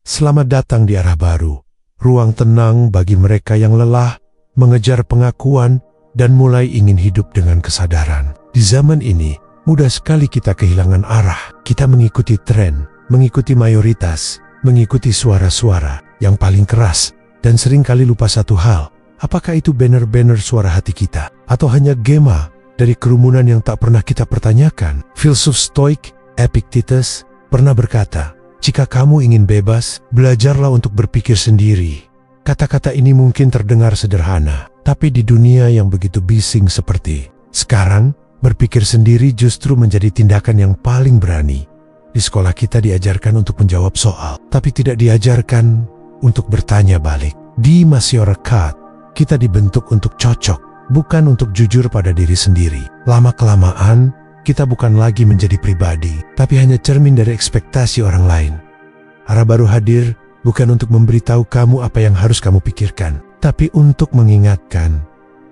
Selamat datang di arah baru, ruang tenang bagi mereka yang lelah, mengejar pengakuan, dan mulai ingin hidup dengan kesadaran. Di zaman ini, mudah sekali kita kehilangan arah. Kita mengikuti tren, mengikuti mayoritas, mengikuti suara-suara yang paling keras, dan seringkali lupa satu hal. Apakah itu banner-banner suara hati kita? Atau hanya gema dari kerumunan yang tak pernah kita pertanyakan? Filsuf Stoik, Epictetus, pernah berkata, "Jika kamu ingin bebas, belajarlah untuk berpikir sendiri." Kata-kata ini mungkin terdengar sederhana, tapi di dunia yang begitu bising seperti sekarang, berpikir sendiri justru menjadi tindakan yang paling berani. Di sekolah kita diajarkan untuk menjawab soal, tapi tidak diajarkan untuk bertanya balik. Di masyarakat, kita dibentuk untuk cocok, bukan untuk jujur pada diri sendiri. Lama-kelamaan, kita bukan lagi menjadi pribadi, tapi hanya cermin dari ekspektasi orang lain. Arah baru hadir bukan untuk memberitahu kamu apa yang harus kamu pikirkan, tapi untuk mengingatkan,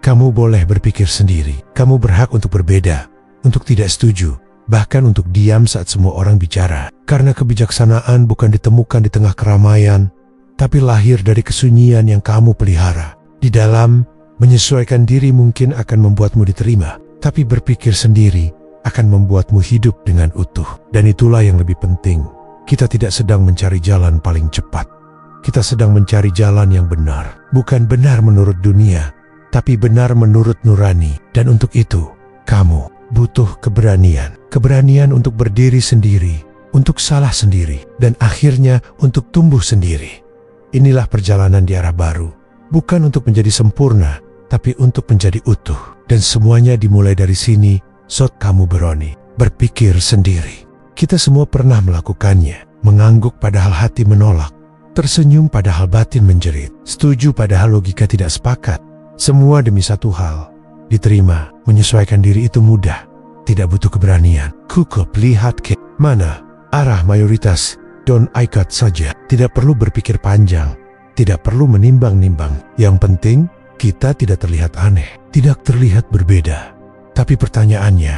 kamu boleh berpikir sendiri. Kamu berhak untuk berbeda, untuk tidak setuju, bahkan untuk diam saat semua orang bicara. Karena kebijaksanaan bukan ditemukan di tengah keramaian, tapi lahir dari kesunyian yang kamu pelihara. Di dalam, menyesuaikan diri mungkin akan membuatmu diterima, tapi berpikir sendiri akan membuatmu hidup dengan utuh. Dan itulah yang lebih penting. Kita tidak sedang mencari jalan paling cepat. Kita sedang mencari jalan yang benar. Bukan benar menurut dunia, tapi benar menurut nurani. Dan untuk itu, kamu butuh keberanian. Keberanian untuk berdiri sendiri, untuk salah sendiri, dan akhirnya untuk tumbuh sendiri. Inilah perjalanan di arah baru. Bukan untuk menjadi sempurna, tapi untuk menjadi utuh. Dan semuanya dimulai dari sini, saat kamu berani berpikir sendiri. Kita semua pernah melakukannya, mengangguk padahal hati menolak, tersenyum padahal batin menjerit, setuju padahal logika tidak sepakat. Semua demi satu hal, diterima. Menyesuaikan diri itu mudah, tidak butuh keberanian. Cukup lihat ke mana arah mayoritas, don't ikut saja. Tidak perlu berpikir panjang, tidak perlu menimbang-nimbang. Yang penting, kita tidak terlihat aneh, tidak terlihat berbeda. Tapi pertanyaannya,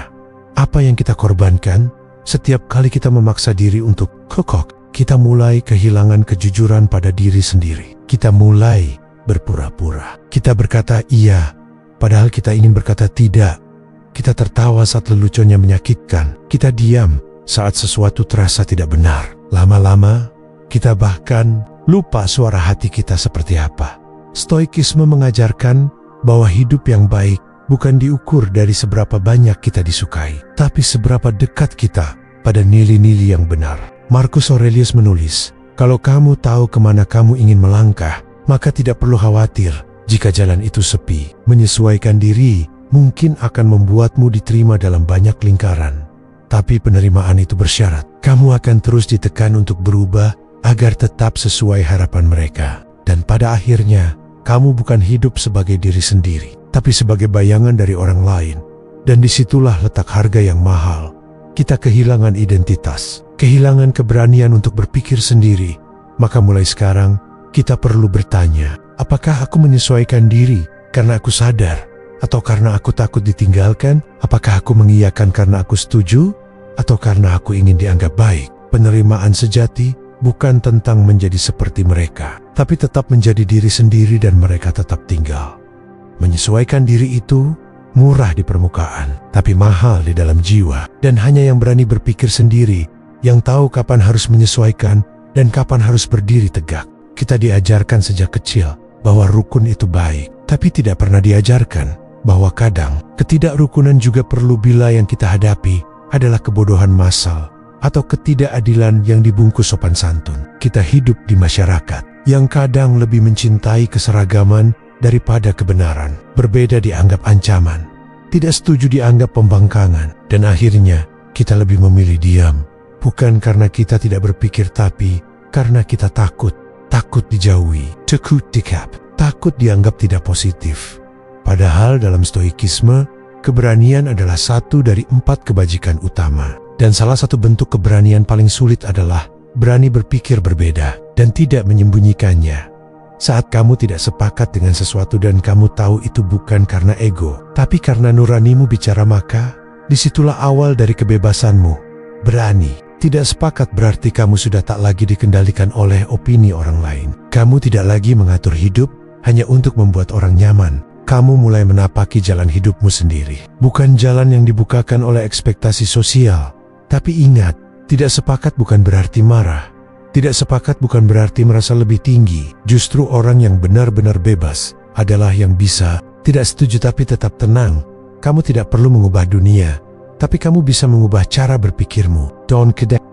apa yang kita korbankan? Setiap kali kita memaksa diri untuk kokok, kita mulai kehilangan kejujuran pada diri sendiri. Kita mulai berpura-pura. Kita berkata iya, padahal kita ingin berkata tidak. Kita tertawa saat leluconnya menyakitkan. Kita diam saat sesuatu terasa tidak benar. Lama-lama, kita bahkan lupa suara hati kita seperti apa. Stoikisme mengajarkan bahwa hidup yang baik bukan diukur dari seberapa banyak kita disukai, tapi seberapa dekat kita pada nilai-nilai yang benar. Marcus Aurelius menulis, "Kalau kamu tahu kemana kamu ingin melangkah, maka tidak perlu khawatir jika jalan itu sepi." Menyesuaikan diri mungkin akan membuatmu diterima dalam banyak lingkaran, tapi penerimaan itu bersyarat. Kamu akan terus ditekan untuk berubah agar tetap sesuai harapan mereka. Dan pada akhirnya, kamu bukan hidup sebagai diri sendiri, tapi sebagai bayangan dari orang lain. Dan disitulah letak harga yang mahal. Kita kehilangan identitas, kehilangan keberanian untuk berpikir sendiri. Maka mulai sekarang, kita perlu bertanya, apakah aku menyesuaikan diri karena aku sadar? Atau karena aku takut ditinggalkan? Apakah aku mengiyakan karena aku setuju? Atau karena aku ingin dianggap baik? Penerimaan sejati bukan tentang menjadi seperti mereka, tapi tetap menjadi diri sendiri dan mereka tetap tinggal. Menyesuaikan diri itu murah di permukaan, tapi mahal di dalam jiwa. Dan hanya yang berani berpikir sendiri, yang tahu kapan harus menyesuaikan dan kapan harus berdiri tegak. Kita diajarkan sejak kecil bahwa rukun itu baik, tapi tidak pernah diajarkan bahwa kadang ketidakrukunan juga perlu bila yang kita hadapi adalah kebodohan massal atau ketidakadilan yang dibungkus sopan santun. Kita hidup di masyarakat yang kadang lebih mencintai keseragaman daripada kebenaran. Berbeda dianggap ancaman, tidak setuju dianggap pembangkangan, dan akhirnya kita lebih memilih diam. Bukan karena kita tidak berpikir, tapi karena kita takut dijauhi, takut dikap, takut dianggap tidak positif. Padahal dalam stoikisme, keberanian adalah satu dari 4 kebajikan utama. Dan salah satu bentuk keberanian paling sulit adalah berani berpikir berbeda dan tidak menyembunyikannya. Saat kamu tidak sepakat dengan sesuatu dan kamu tahu itu bukan karena ego, tapi karena nuranimu bicara, maka disitulah awal dari kebebasanmu. Berani Tidak sepakat berarti kamu sudah tak lagi dikendalikan oleh opini orang lain. Kamu tidak lagi mengatur hidup hanya untuk membuat orang nyaman. Kamu mulai menapaki jalan hidupmu sendiri. Bukan jalan yang dibukakan oleh ekspektasi sosial. Tapi ingat, tidak sepakat bukan berarti marah. Tidak sepakat bukan berarti merasa lebih tinggi. Justru orang yang benar-benar bebas adalah yang bisa tidak setuju tapi tetap tenang. Kamu tidak perlu mengubah dunia, tapi kamu bisa mengubah cara berpikirmu.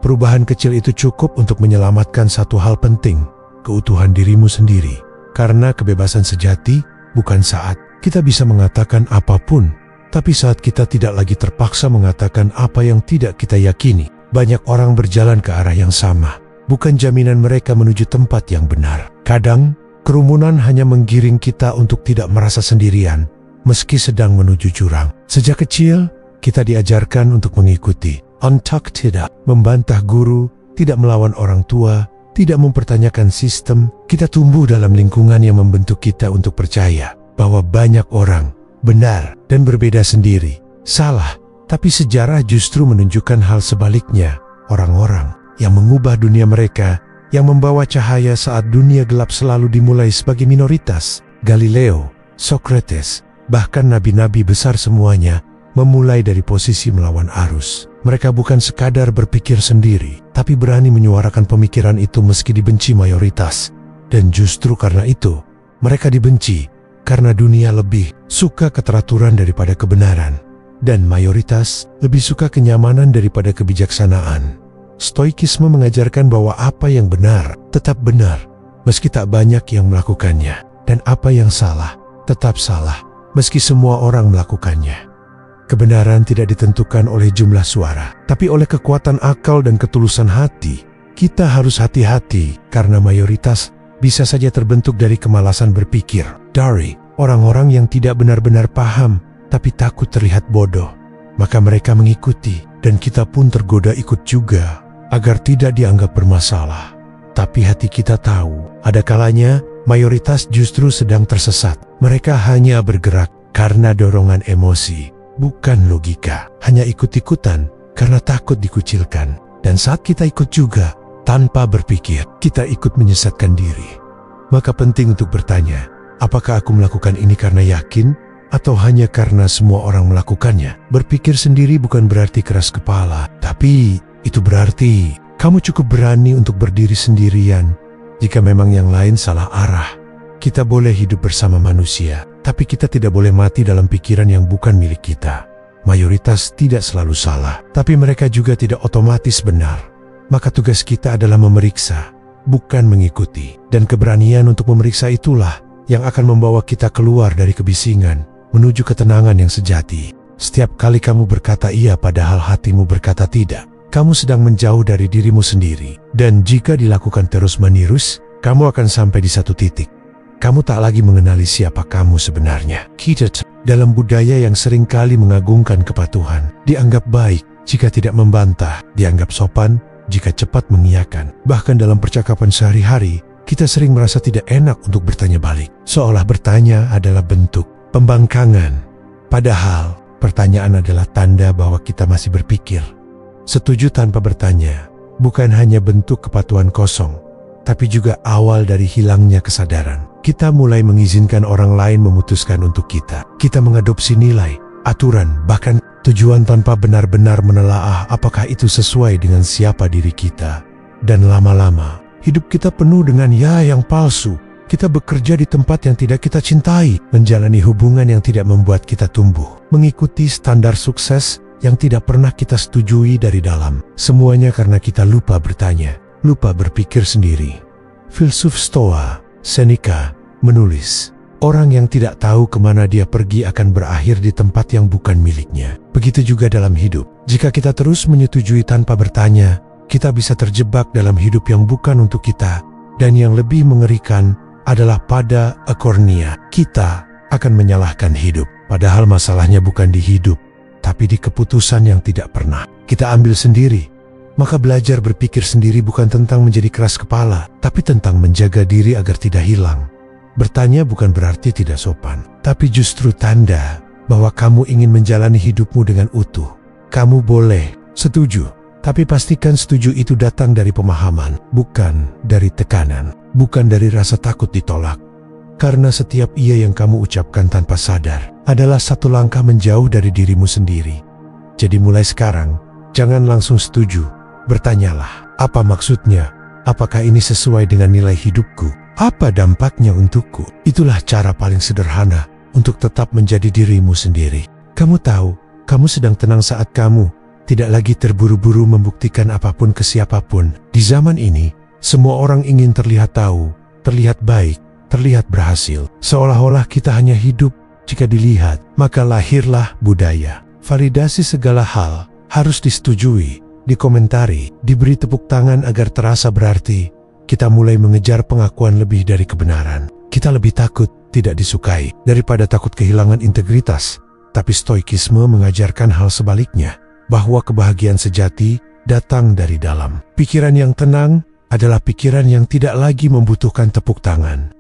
Perubahan kecil itu cukup untuk menyelamatkan satu hal penting, keutuhan dirimu sendiri. Karena kebebasan sejati bukan saat kita bisa mengatakan apapun, tapi saat kita tidak lagi terpaksa mengatakan apa yang tidak kita yakini. Banyak orang berjalan ke arah yang sama, bukan jaminan mereka menuju tempat yang benar. Kadang, kerumunan hanya menggiring kita untuk tidak merasa sendirian, meski sedang menuju jurang. Sejak kecil, kita diajarkan untuk mengikuti, tidak membantah guru, tidak melawan orang tua, tidak mempertanyakan sistem. Kita tumbuh dalam lingkungan yang membentuk kita untuk percaya bahwa banyak orang benar dan berbeda sendiri, salah. Tapi sejarah justru menunjukkan hal sebaliknya. Orang-orang yang mengubah dunia mereka, yang membawa cahaya saat dunia gelap selalu dimulai sebagai minoritas. Galileo, Socrates, bahkan nabi-nabi besar semuanya memulai dari posisi melawan arus. Mereka bukan sekadar berpikir sendiri, tapi berani menyuarakan pemikiran itu meski dibenci mayoritas. Dan justru karena itu, mereka dibenci karena dunia lebih suka keteraturan daripada kebenaran. Dan mayoritas lebih suka kenyamanan daripada kebijaksanaan. Stoikisme mengajarkan bahwa apa yang benar tetap benar, meski tak banyak yang melakukannya. Dan apa yang salah tetap salah, meski semua orang melakukannya. Kebenaran tidak ditentukan oleh jumlah suara, tapi oleh kekuatan akal dan ketulusan hati. Kita harus hati-hati, karena mayoritas bisa saja terbentuk dari kemalasan berpikir. Dari orang-orang yang tidak benar-benar paham, tapi takut terlihat bodoh. Maka mereka mengikuti, dan kita pun tergoda ikut juga, agar tidak dianggap bermasalah. Tapi hati kita tahu, ada kalanya mayoritas justru sedang tersesat. Mereka hanya bergerak karena dorongan emosi, bukan logika. Hanya ikut-ikutan karena takut dikucilkan. Dan saat kita ikut juga, tanpa berpikir, kita ikut menyesatkan diri. Maka penting untuk bertanya, apakah aku melakukan ini karena yakin, atau hanya karena semua orang melakukannya? Berpikir sendiri bukan berarti keras kepala, tapi itu berarti kamu cukup berani untuk berdiri sendirian. Jika memang yang lain salah arah, kita boleh hidup bersama manusia, tapi kita tidak boleh mati dalam pikiran yang bukan milik kita. Mayoritas tidak selalu salah, tapi mereka juga tidak otomatis benar. Maka tugas kita adalah memeriksa, bukan mengikuti. Dan keberanian untuk memeriksa itulah yang akan membawa kita keluar dari kebisingan, menuju ketenangan yang sejati. Setiap kali kamu berkata iya padahal hatimu berkata tidak, kamu sedang menjauh dari dirimu sendiri. Dan jika dilakukan terus-menerus, kamu akan sampai di satu titik. Kamu tak lagi mengenali siapa kamu sebenarnya. Dalam budaya yang seringkali mengagungkan kepatuhan, dianggap baik jika tidak membantah, dianggap sopan jika cepat mengiyakan. Bahkan dalam percakapan sehari-hari, kita sering merasa tidak enak untuk bertanya balik, seolah bertanya adalah bentuk pembangkangan. Padahal, pertanyaan adalah tanda bahwa kita masih berpikir. Setuju tanpa bertanya, bukan hanya bentuk kepatuhan kosong, tapi juga awal dari hilangnya kesadaran. Kita mulai mengizinkan orang lain memutuskan untuk kita. Kita mengadopsi nilai, aturan, bahkan tujuan tanpa benar-benar menelaah apakah itu sesuai dengan siapa diri kita. Dan lama-lama, hidup kita penuh dengan ya yang palsu. Kita bekerja di tempat yang tidak kita cintai, menjalani hubungan yang tidak membuat kita tumbuh, mengikuti standar sukses yang tidak pernah kita setujui dari dalam. Semuanya karena kita lupa bertanya, lupa berpikir sendiri. Filsuf Stoa, Seneca, menulis, orang yang tidak tahu kemana dia pergi akan berakhir di tempat yang bukan miliknya. Begitu juga dalam hidup. Jika kita terus menyetujui tanpa bertanya, kita bisa terjebak dalam hidup yang bukan untuk kita. Dan yang lebih mengerikan adalah pada akhirnya kita akan menyalahkan hidup. Padahal masalahnya bukan di hidup, tapi di keputusan yang tidak pernah kita ambil sendiri. Maka belajar berpikir sendiri bukan tentang menjadi keras kepala, tapi tentang menjaga diri agar tidak hilang. Bertanya bukan berarti tidak sopan, tapi justru tanda bahwa kamu ingin menjalani hidupmu dengan utuh. Kamu boleh setuju, Tapi pastikan setuju itu datang dari pemahaman, bukan dari tekanan, bukan dari rasa takut ditolak. Karena setiap iya yang kamu ucapkan tanpa sadar adalah satu langkah menjauh dari dirimu sendiri. Jadi mulai sekarang, jangan langsung setuju. Bertanyalah, apa maksudnya? Apakah ini sesuai dengan nilai hidupku? Apa dampaknya untukku? Itulah cara paling sederhana untuk tetap menjadi dirimu sendiri. Kamu tahu, kamu sedang tenang saat kamu tidak lagi terburu-buru membuktikan apapun ke siapapun. Di zaman ini, semua orang ingin terlihat tahu, terlihat baik, terlihat berhasil. Seolah-olah kita hanya hidup jika dilihat. Maka lahirlah budaya. Validasi segala hal harus disetujui, dikomentari, diberi tepuk tangan agar terasa berarti. Kita mulai mengejar pengakuan lebih dari kebenaran. Kita lebih takut tidak disukai daripada takut kehilangan integritas. Tapi stoikisme mengajarkan hal sebaliknya, bahwa kebahagiaan sejati datang dari dalam. Pikiran yang tenang adalah pikiran yang tidak lagi membutuhkan tepuk tangan.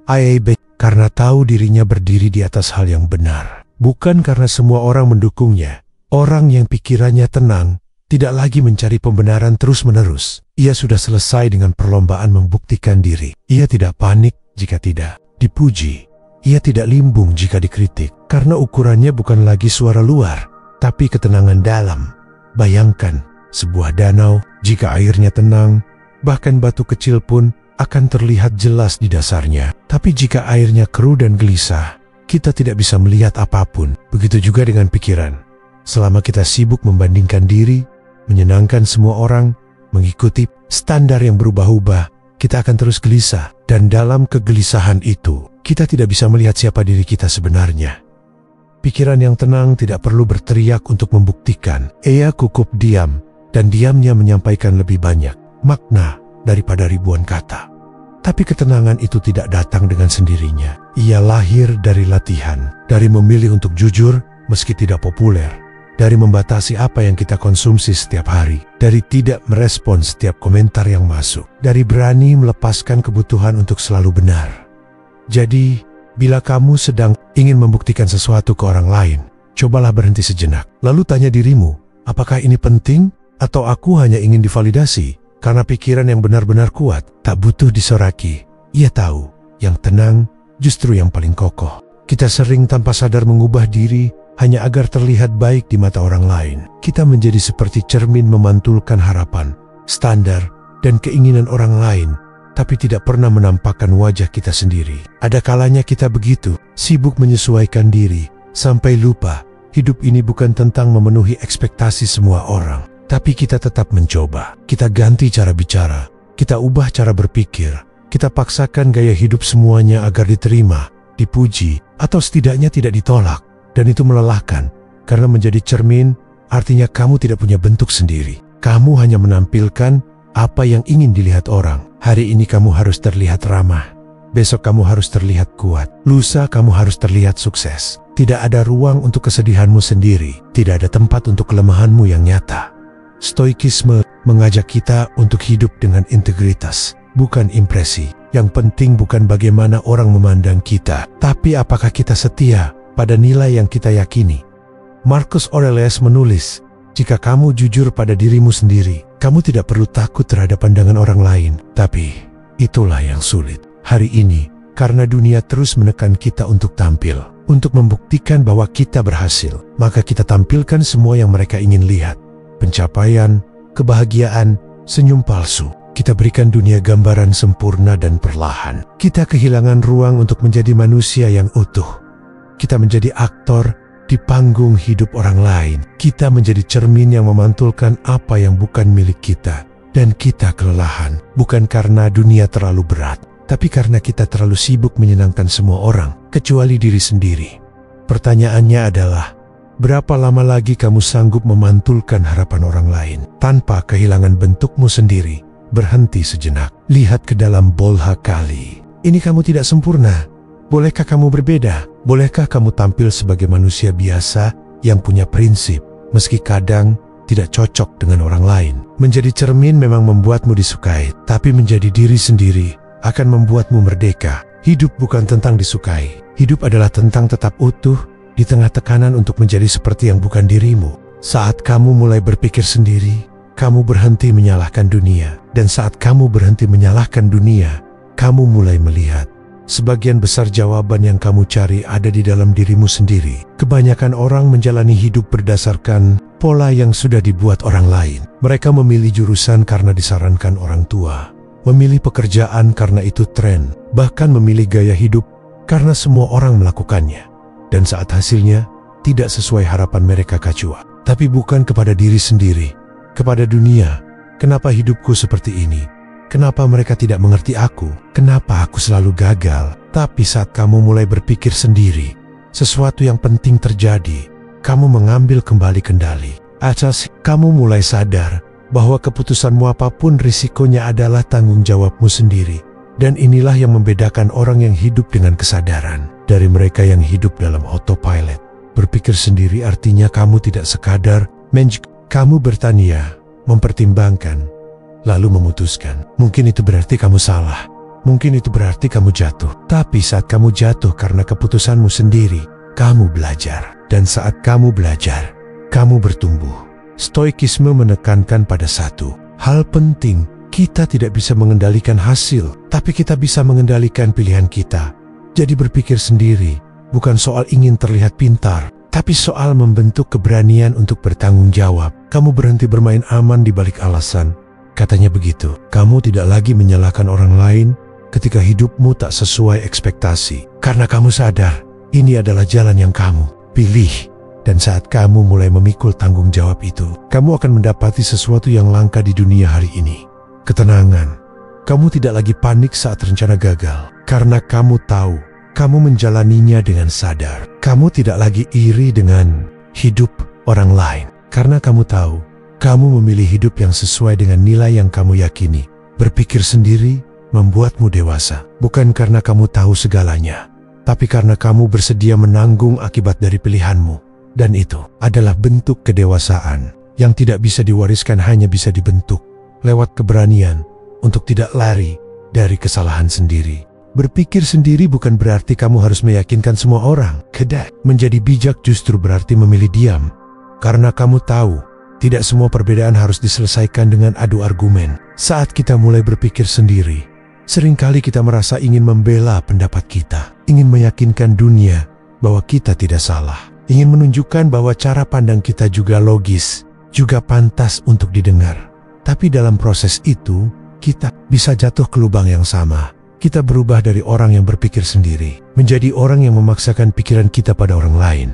Karena tahu dirinya berdiri di atas hal yang benar. Bukan karena semua orang mendukungnya. Orang yang pikirannya tenang tidak lagi mencari pembenaran terus-menerus. Ia sudah selesai dengan perlombaan membuktikan diri. Ia tidak panik jika tidak dipuji. Ia tidak limbung jika dikritik. Karena ukurannya bukan lagi suara luar, tapi ketenangan dalam. Bayangkan sebuah danau, jika airnya tenang, bahkan batu kecil pun akan terlihat jelas di dasarnya. Tapi jika airnya keruh dan gelisah, kita tidak bisa melihat apapun. Begitu juga dengan pikiran. Selama kita sibuk membandingkan diri, menyenangkan semua orang, mengikuti standar yang berubah-ubah, kita akan terus gelisah. Dan dalam kegelisahan itu, kita tidak bisa melihat siapa diri kita sebenarnya. Pikiran yang tenang tidak perlu berteriak untuk membuktikan. Ia cukup diam, dan diamnya menyampaikan lebih banyak makna daripada ribuan kata. Tapi ketenangan itu tidak datang dengan sendirinya. Ia lahir dari latihan, dari memilih untuk jujur meski tidak populer, dari membatasi apa yang kita konsumsi setiap hari, dari tidak merespon setiap komentar yang masuk, dari berani melepaskan kebutuhan untuk selalu benar. Jadi, bila kamu sedang ingin membuktikan sesuatu ke orang lain, cobalah berhenti sejenak. Lalu tanya dirimu, apakah ini penting atau aku hanya ingin divalidasi? Karena pikiran yang benar-benar kuat tak butuh disoraki. Ia tahu, yang tenang justru yang paling kokoh. Kita sering tanpa sadar mengubah diri hanya agar terlihat baik di mata orang lain. Kita menjadi seperti cermin memantulkan harapan, standar, dan keinginan orang lain, tapi tidak pernah menampakkan wajah kita sendiri. Ada kalanya kita begitu, sibuk menyesuaikan diri, sampai lupa, hidup ini bukan tentang memenuhi ekspektasi semua orang. Tapi kita tetap mencoba. Kita ganti cara bicara, kita ubah cara berpikir, kita paksakan gaya hidup semuanya agar diterima, dipuji, atau setidaknya tidak ditolak. Dan itu melelahkan, karena menjadi cermin artinya kamu tidak punya bentuk sendiri. Kamu hanya menampilkan apa yang ingin dilihat orang. Hari ini kamu harus terlihat ramah, besok kamu harus terlihat kuat, lusa kamu harus terlihat sukses. Tidak ada ruang untuk kesedihanmu sendiri, tidak ada tempat untuk kelemahanmu yang nyata. Stoikisme mengajak kita untuk hidup dengan integritas, bukan impresi. Yang penting bukan bagaimana orang memandang kita, tapi apakah kita setia pada nilai yang kita yakini. Marcus Aurelius menulis, jika kamu jujur pada dirimu sendiri, kamu tidak perlu takut terhadap pandangan orang lain. Tapi itulah yang sulit hari ini, karena dunia terus menekan kita untuk tampil, untuk membuktikan bahwa kita berhasil. Maka kita tampilkan semua yang mereka ingin lihat. Pencapaian, kebahagiaan, senyum palsu. Kita berikan dunia gambaran sempurna dan perlahan. Kita kehilangan ruang untuk menjadi manusia yang utuh. Kita menjadi aktor di panggung hidup orang lain. Kita menjadi cermin yang memantulkan apa yang bukan milik kita. Dan kita kelelahan, bukan karena dunia terlalu berat, tapi karena kita terlalu sibuk menyenangkan semua orang, kecuali diri sendiri. Pertanyaannya adalah, berapa lama lagi kamu sanggup memantulkan harapan orang lain tanpa kehilangan bentukmu sendiri? Berhenti sejenak, lihat ke dalam bola kali. Ini kamu tidak sempurna. Bolehkah kamu berbeda? Bolehkah kamu tampil sebagai manusia biasa yang punya prinsip, meski kadang tidak cocok dengan orang lain? Menjadi cermin memang membuatmu disukai, tapi menjadi diri sendiri akan membuatmu merdeka. Hidup bukan tentang disukai. Hidup adalah tentang tetap utuh di tengah tekanan untuk menjadi seperti yang bukan dirimu. Saat kamu mulai berpikir sendiri, kamu berhenti menyalahkan dunia. Dan saat kamu berhenti menyalahkan dunia, kamu mulai melihat sebagian besar jawaban yang kamu cari ada di dalam dirimu sendiri. Kebanyakan orang menjalani hidup berdasarkan pola yang sudah dibuat orang lain. Mereka memilih jurusan karena disarankan orang tua, memilih pekerjaan karena itu tren, bahkan memilih gaya hidup karena semua orang melakukannya. Dan saat hasilnya tidak sesuai harapan mereka kacau. Tapi bukan kepada diri sendiri, kepada dunia. Kenapa hidupku seperti ini? Kenapa mereka tidak mengerti aku? Kenapa aku selalu gagal? Tapi saat kamu mulai berpikir sendiri, sesuatu yang penting terjadi. Kamu mengambil kembali kendali. Atas kamu mulai sadar bahwa keputusanmu apapun risikonya adalah tanggung jawabmu sendiri. Dan inilah yang membedakan orang yang hidup dengan kesadaran dari mereka yang hidup dalam autopilot. Berpikir sendiri artinya kamu tidak sekadar kamu bertanya, mempertimbangkan, lalu memutuskan. Mungkin itu berarti kamu salah. Mungkin itu berarti kamu jatuh. Tapi saat kamu jatuh karena keputusanmu sendiri, kamu belajar. Dan saat kamu belajar, kamu bertumbuh. Stoikisme menekankan pada satu hal penting. Kita tidak bisa mengendalikan hasil, tapi kita bisa mengendalikan pilihan kita. Jadi berpikir sendiri bukan soal ingin terlihat pintar, tapi soal membentuk keberanian untuk bertanggung jawab. Kamu berhenti bermain aman di balik alasan. Katanya begitu. Kamu tidak lagi menyalahkan orang lain ketika hidupmu tak sesuai ekspektasi. Karena kamu sadar, ini adalah jalan yang kamu pilih. Dan saat kamu mulai memikul tanggung jawab itu, kamu akan mendapati sesuatu yang langka di dunia hari ini. Ketenangan. Kamu tidak lagi panik saat rencana gagal. Karena kamu tahu, kamu menjalaninya dengan sadar. Kamu tidak lagi iri dengan hidup orang lain. Karena kamu tahu, kamu memilih hidup yang sesuai dengan nilai yang kamu yakini. Berpikir sendiri membuatmu dewasa. Bukan karena kamu tahu segalanya, tapi karena kamu bersedia menanggung akibat dari pilihanmu. Dan itu adalah bentuk kedewasaan yang tidak bisa diwariskan, hanya bisa dibentuk lewat keberanian untuk tidak lari dari kesalahan sendiri. Berpikir sendiri bukan berarti kamu harus meyakinkan semua orang. Tidak. Menjadi bijak justru berarti memilih diam. Karena kamu tahu, tidak semua perbedaan harus diselesaikan dengan adu argumen. Saat kita mulai berpikir sendiri, seringkali kita merasa ingin membela pendapat kita, ingin meyakinkan dunia bahwa kita tidak salah, ingin menunjukkan bahwa cara pandang kita juga logis, juga pantas untuk didengar. Tapi dalam proses itu, kita bisa jatuh ke lubang yang sama. Kita berubah dari orang yang berpikir sendiri menjadi orang yang memaksakan pikiran kita pada orang lain.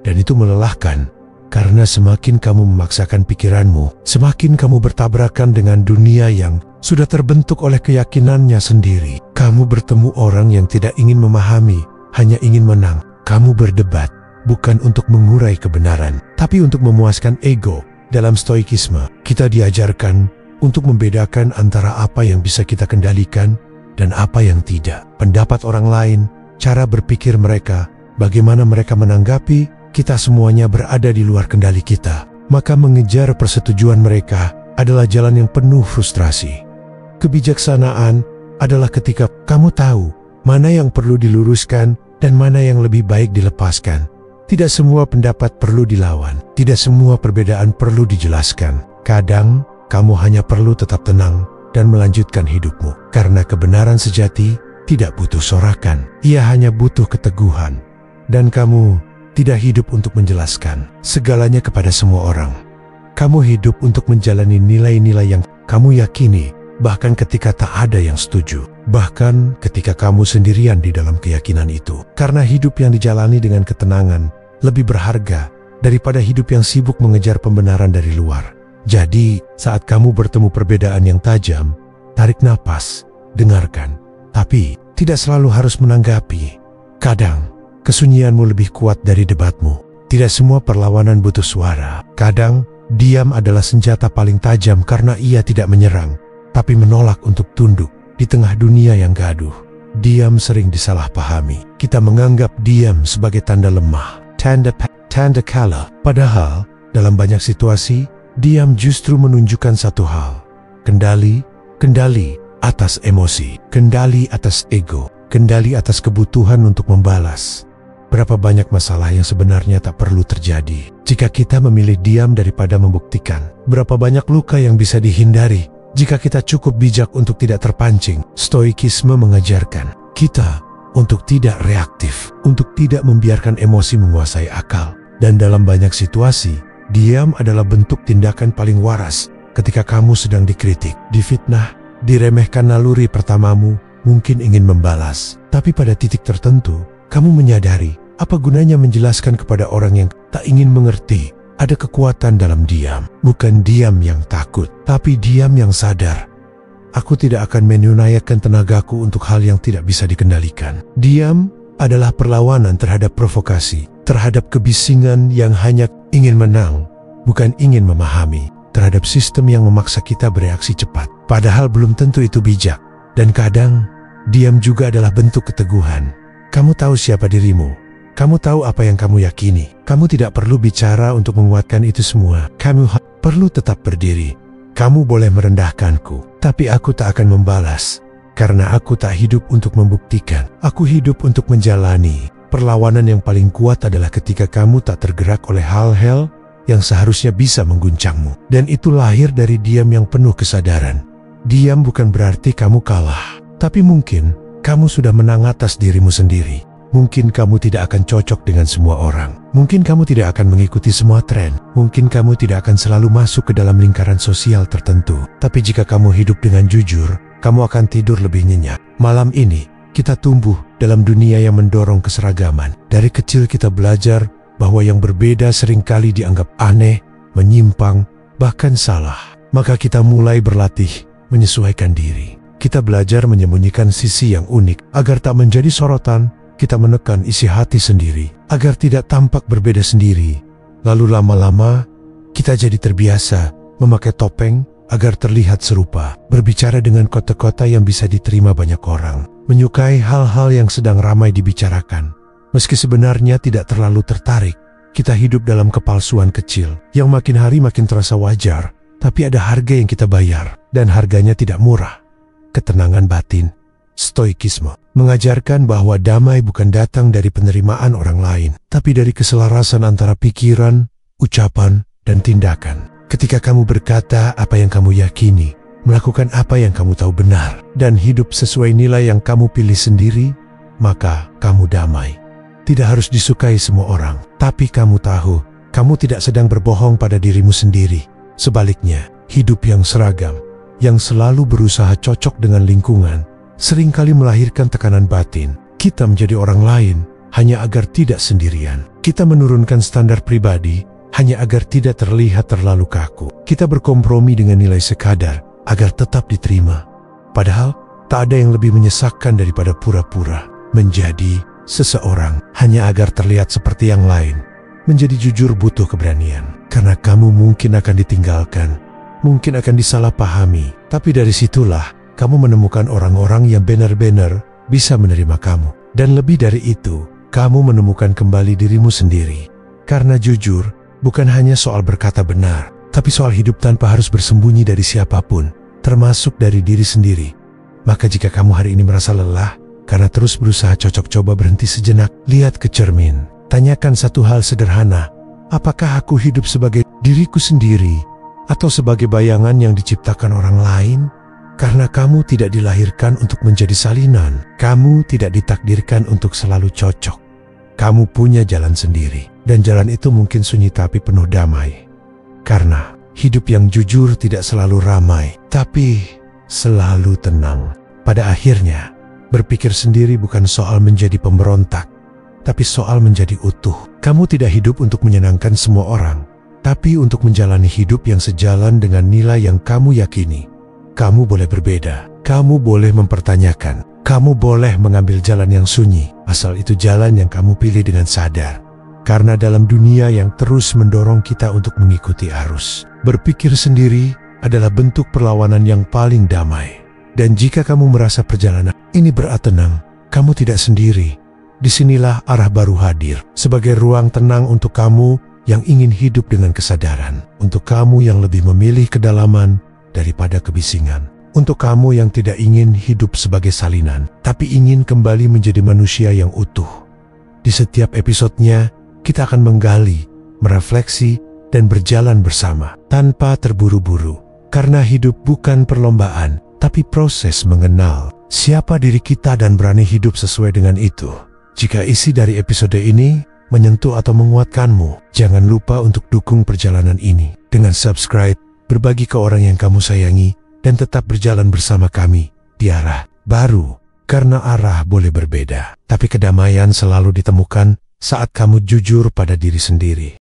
Dan itu melelahkan, karena semakin kamu memaksakan pikiranmu, semakin kamu bertabrakan dengan dunia yang sudah terbentuk oleh keyakinannya sendiri. Kamu bertemu orang yang tidak ingin memahami, hanya ingin menang. Kamu berdebat, bukan untuk mengurai kebenaran, tapi untuk memuaskan ego. Dalam stoikisme, kita diajarkan untuk membedakan antara apa yang bisa kita kendalikan dan apa yang tidak. Pendapat orang lain, cara berpikir mereka, bagaimana mereka menanggapi, kita semuanya berada di luar kendali kita. Maka mengejar persetujuan mereka adalah jalan yang penuh frustrasi. Kebijaksanaan adalah ketika kamu tahu mana yang perlu diluruskan dan mana yang lebih baik dilepaskan. Tidak semua pendapat perlu dilawan, tidak semua perbedaan perlu dijelaskan. Kadang, kamu hanya perlu tetap tenang dan melanjutkan hidupmu. Karena kebenaran sejati tidak butuh sorakan, ia hanya butuh keteguhan. Dan kamu tidak hidup untuk menjelaskan segalanya kepada semua orang. Kamu hidup untuk menjalani nilai-nilai yang kamu yakini, bahkan ketika tak ada yang setuju. Bahkan ketika kamu sendirian di dalam keyakinan itu. Karena hidup yang dijalani dengan ketenangan lebih berharga daripada hidup yang sibuk mengejar pembenaran dari luar. Jadi, saat kamu bertemu perbedaan yang tajam, tarik napas, dengarkan. Tapi, tidak selalu harus menanggapi. Kadang, kesunyianmu lebih kuat dari debatmu. Tidak semua perlawanan butuh suara. Kadang, diam adalah senjata paling tajam karena ia tidak menyerang, tapi menolak untuk tunduk. Di tengah dunia yang gaduh, diam sering disalahpahami. Kita menganggap diam sebagai tanda lemah, tanda kalah. Padahal, dalam banyak situasi, diam justru menunjukkan satu hal. Kendali atas emosi, kendali atas ego, kendali atas kebutuhan untuk membalas. berapa banyak masalah yang sebenarnya tak perlu terjadi jika kita memilih diam daripada membuktikan. Berapa banyak luka yang bisa dihindari jika kita cukup bijak untuk tidak terpancing. Stoikisme mengajarkan kita untuk tidak reaktif, untuk tidak membiarkan emosi menguasai akal. Dan dalam banyak situasi, diam adalah bentuk tindakan paling waras ketika kamu sedang dikritik, difitnah, diremehkan. Naluri pertamamu mungkin ingin membalas, tapi pada titik tertentu, kamu menyadari apa gunanya menjelaskan kepada orang yang tak ingin mengerti. Ada kekuatan dalam diam, bukan diam yang takut, tapi diam yang sadar. Aku tidak akan menunaikan tenagaku untuk hal yang tidak bisa dikendalikan. Diam adalah perlawanan terhadap provokasi, terhadap kebisingan yang hanya ingin menang, bukan ingin memahami, terhadap sistem yang memaksa kita bereaksi cepat, padahal belum tentu itu bijak. Dan kadang, diam juga adalah bentuk keteguhan. Kamu tahu siapa dirimu. Kamu tahu apa yang kamu yakini. Kamu tidak perlu bicara untuk menguatkan itu semua. Kamu perlu tetap berdiri. Kamu boleh merendahkanku, tapi aku tak akan membalas. Karena aku tak hidup untuk membuktikan. Aku hidup untuk menjalani. Perlawanan yang paling kuat adalah ketika kamu tak tergerak oleh hal-hal yang seharusnya bisa mengguncangmu. Dan itu lahir dari diam yang penuh kesadaran. Diam bukan berarti kamu kalah, tapi mungkin kamu sudah menang atas dirimu sendiri. Mungkin kamu tidak akan cocok dengan semua orang. Mungkin kamu tidak akan mengikuti semua tren. Mungkin kamu tidak akan selalu masuk ke dalam lingkaran sosial tertentu. Tapi jika kamu hidup dengan jujur, kamu akan tidur lebih nyenyak. Malam ini, kita tumbuh dalam dunia yang mendorong keseragaman. Dari kecil kita belajar bahwa yang berbeda seringkali dianggap aneh, menyimpang, bahkan salah. Maka kita mulai berlatih menyesuaikan diri. Kita belajar menyembunyikan sisi yang unik agar tak menjadi sorotan. Kita menekan isi hati sendiri agar tidak tampak berbeda sendiri. Lalu lama-lama kita jadi terbiasa memakai topeng agar terlihat serupa, berbicara dengan kota-kota yang bisa diterima banyak orang, menyukai hal-hal yang sedang ramai dibicarakan. Meski sebenarnya tidak terlalu tertarik, kita hidup dalam kepalsuan kecil yang makin hari makin terasa wajar, tapi ada harga yang kita bayar dan harganya tidak murah. Ketenangan batin. Stoikisme mengajarkan bahwa damai bukan datang dari penerimaan orang lain, tapi dari keselarasan antara pikiran, ucapan, dan tindakan. Ketika kamu berkata apa yang kamu yakini, melakukan apa yang kamu tahu benar, dan hidup sesuai nilai yang kamu pilih sendiri, maka kamu damai. Tidak harus disukai semua orang, tapi kamu tahu, kamu tidak sedang berbohong pada dirimu sendiri. Sebaliknya, hidup yang seragam, yang selalu berusaha cocok dengan lingkungan, seringkali melahirkan tekanan batin. Kita menjadi orang lain hanya agar tidak sendirian. Kita menurunkan standar pribadi hanya agar tidak terlihat terlalu kaku. Kita berkompromi dengan nilai sekadar agar tetap diterima. Padahal tak ada yang lebih menyesakkan daripada pura-pura menjadi seseorang hanya agar terlihat seperti yang lain. Menjadi jujur butuh keberanian, karena kamu mungkin akan ditinggalkan, mungkin akan disalahpahami, tapi dari situlah kamu menemukan orang-orang yang benar-benar bisa menerima kamu. Dan lebih dari itu, kamu menemukan kembali dirimu sendiri. Karena jujur bukan hanya soal berkata benar, tapi soal hidup tanpa harus bersembunyi dari siapapun, termasuk dari diri sendiri. Maka jika kamu hari ini merasa lelah karena terus berusaha cocok, coba berhenti sejenak, lihat ke cermin. Tanyakan satu hal sederhana, apakah aku hidup sebagai diriku sendiri atau sebagai bayangan yang diciptakan orang lain? Karena kamu tidak dilahirkan untuk menjadi salinan. Kamu tidak ditakdirkan untuk selalu cocok. Kamu punya jalan sendiri. Dan jalan itu mungkin sunyi tapi penuh damai. Karena hidup yang jujur tidak selalu ramai, tapi selalu tenang. Pada akhirnya, berpikir sendiri bukan soal menjadi pemberontak, tapi soal menjadi utuh. Kamu tidak hidup untuk menyenangkan semua orang, tapi untuk menjalani hidup yang sejalan dengan nilai yang kamu yakini. Kamu boleh berbeda, kamu boleh mempertanyakan, kamu boleh mengambil jalan yang sunyi, asal itu jalan yang kamu pilih dengan sadar. Karena dalam dunia yang terus mendorong kita untuk mengikuti arus, berpikir sendiri adalah bentuk perlawanan yang paling damai. Dan jika kamu merasa perjalanan ini berat, tenang, kamu tidak sendiri. Disinilah arah baru hadir, sebagai ruang tenang untuk kamu yang ingin hidup dengan kesadaran, untuk kamu yang lebih memilih kedalaman daripada kebisingan, untuk kamu yang tidak ingin hidup sebagai salinan, tapi ingin kembali menjadi manusia yang utuh. Di setiap episodenya, kita akan menggali, merefleksi, dan berjalan bersama tanpa terburu-buru. Karena hidup bukan perlombaan, tapi proses mengenal siapa diri kita dan berani hidup sesuai dengan itu. Jika isi dari episode ini menyentuh atau menguatkanmu, jangan lupa untuk dukung perjalanan ini dengan subscribe, berbagi ke orang yang kamu sayangi, dan tetap berjalan bersama kami di arah baru. Karena arah boleh berbeda, tapi kedamaian selalu ditemukan saat kamu jujur pada diri sendiri.